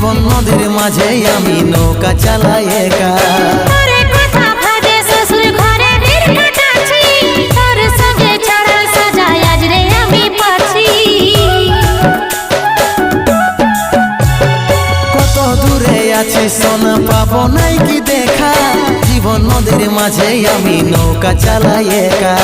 জীবন নদীর মাঝে আমি নৌকা চালাই একা। কত দূরে আছি সোনা পাবো নাই কি দেখা, জীবন নদীর মাঝে আমি নৌকা চালাই একা।